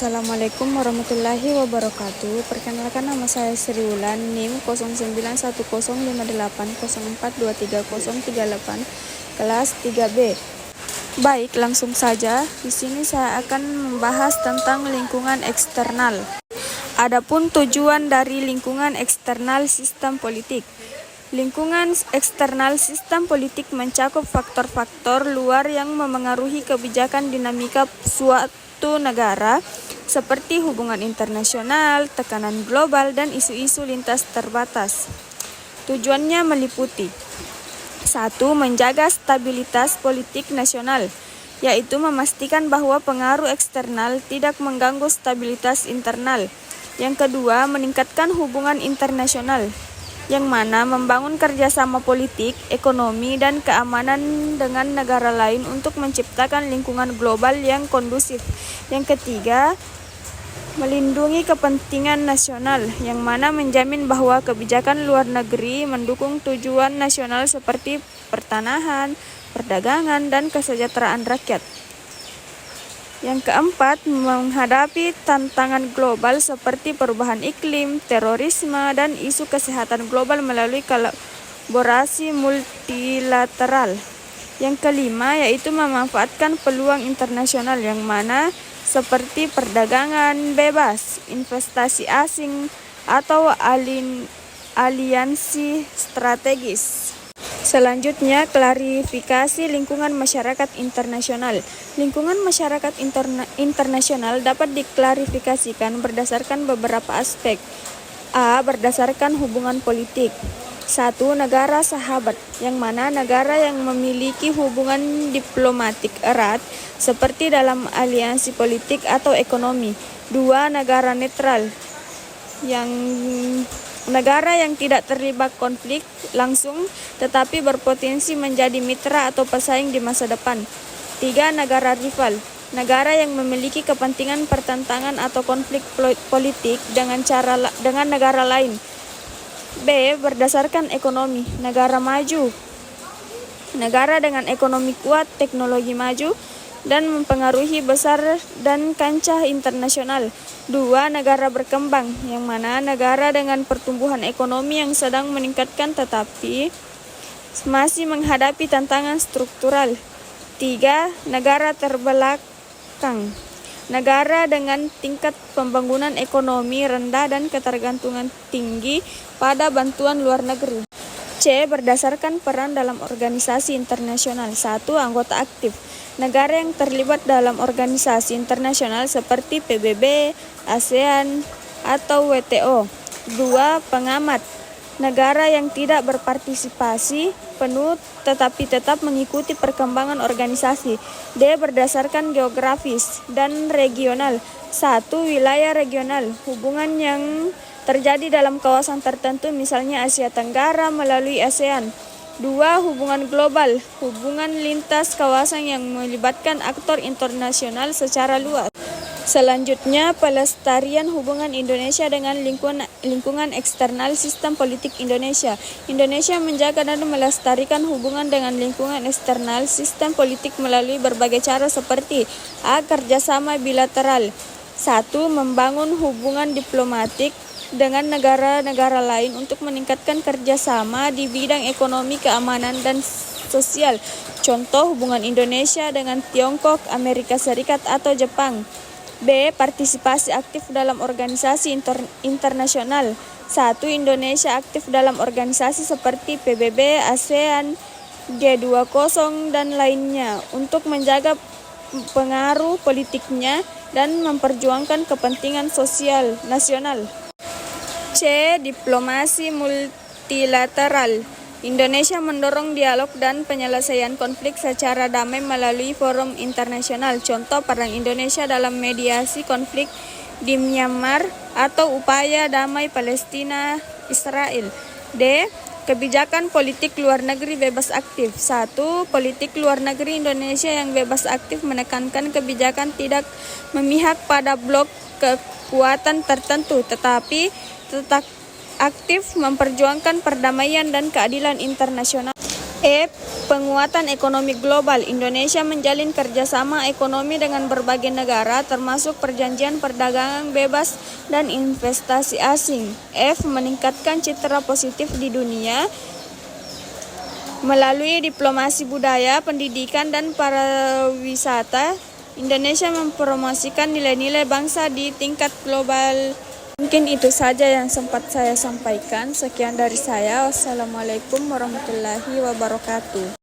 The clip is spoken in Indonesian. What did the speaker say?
Assalamualaikum warahmatullahi wabarakatuh. Perkenalkan, nama saya Sri Wulan, NIM 091058042338, kelas 3B. Baik, langsung saja. Di sini saya akan membahas tentang lingkungan eksternal. Adapun tujuan dari lingkungan eksternal sistem politik. Lingkungan eksternal sistem politik mencakup faktor-faktor luar yang memengaruhi kebijakan dinamika suatu negara, seperti hubungan internasional, tekanan global, dan isu-isu lintas terbatas. Tujuannya meliputi 1. Menjaga stabilitas politik nasional, yaitu memastikan bahwa pengaruh eksternal tidak mengganggu stabilitas internal. Yang kedua, meningkatkan hubungan internasional, yang mana membangun kerjasama politik, ekonomi, dan keamanan dengan negara lain untuk menciptakan lingkungan global yang kondusif. Yang ketiga, melindungi kepentingan nasional, yang mana menjamin bahwa kebijakan luar negeri mendukung tujuan nasional seperti pertanahan, perdagangan, dan kesejahteraan rakyat. Yang keempat, menghadapi tantangan global seperti perubahan iklim, terorisme, dan isu kesehatan global melalui kolaborasi multilateral. Yang kelima, yaitu memanfaatkan peluang internasional, yang mana seperti perdagangan bebas, investasi asing, atau aliansi strategis. Selanjutnya, klarifikasi lingkungan masyarakat internasional. Lingkungan masyarakat internasional dapat diklarifikasikan berdasarkan beberapa aspek. A. Berdasarkan hubungan politik. 1. Negara sahabat, yang mana negara yang memiliki hubungan diplomatik erat, seperti dalam aliansi politik atau ekonomi. 2. Negara netral, negara yang tidak terlibat konflik langsung tetapi berpotensi menjadi mitra atau pesaing di masa depan. 3. Negara rival, negara yang memiliki kepentingan pertentangan atau konflik politik dengan negara lain. B. Berdasarkan ekonomi, negara maju, negara dengan ekonomi kuat, teknologi maju, dan mempengaruhi besar dan kancah internasional. 2. Negara berkembang, yang mana negara dengan pertumbuhan ekonomi yang sedang meningkatkan tetapi masih menghadapi tantangan struktural. 3. Negara terbelakang, negara dengan tingkat pembangunan ekonomi rendah dan ketergantungan tinggi pada bantuan luar negeri. C. Berdasarkan peran dalam organisasi internasional. 1. Anggota aktif, negara yang terlibat dalam organisasi internasional seperti PBB, ASEAN, atau WTO. 2. Pengamat, negara yang tidak berpartisipasi penuh tetapi tetap mengikuti perkembangan organisasi. D. Berdasarkan geografis dan regional. 1. Wilayah regional, hubungan yang terjadi dalam kawasan tertentu, misalnya Asia Tenggara melalui ASEAN. 2. Hubungan global, hubungan lintas kawasan yang melibatkan aktor internasional secara luas. Selanjutnya, pelestarian hubungan Indonesia dengan lingkungan eksternal sistem politik Indonesia. Indonesia menjaga dan melestarikan hubungan dengan lingkungan eksternal sistem politik melalui berbagai cara seperti A. Kerjasama bilateral. 1. Membangun hubungan diplomatik dengan negara-negara lain untuk meningkatkan kerjasama di bidang ekonomi, keamanan, dan sosial. Contoh, hubungan Indonesia dengan Tiongkok, Amerika Serikat, atau Jepang. B. Partisipasi aktif dalam organisasi internasional. 1. Indonesia aktif dalam organisasi seperti PBB, ASEAN, G20, dan lainnya untuk menjaga pengaruh politiknya dan memperjuangkan kepentingan sosial nasional. C. Diplomasi multilateral. Indonesia mendorong dialog dan penyelesaian konflik secara damai melalui forum internasional. Contoh, Perang Indonesia dalam mediasi konflik di Myanmar atau upaya damai Palestina-Israel. D. Kebijakan politik luar negeri bebas aktif. 1. Politik luar negeri Indonesia yang bebas aktif menekankan kebijakan tidak memihak pada blok kekuatan tertentu, tetapi tetap aktif memperjuangkan perdamaian dan keadilan internasional. E. Penguatan ekonomi global. Indonesia menjalin kerjasama ekonomi dengan berbagai negara, termasuk perjanjian perdagangan bebas dan investasi asing. F. Meningkatkan citra positif di dunia melalui diplomasi budaya, pendidikan, dan pariwisata. Indonesia mempromosikan nilai-nilai bangsa di tingkat global. Mungkin itu saja yang sempat saya sampaikan. Sekian dari saya. Wassalamualaikum warahmatullahi wabarakatuh.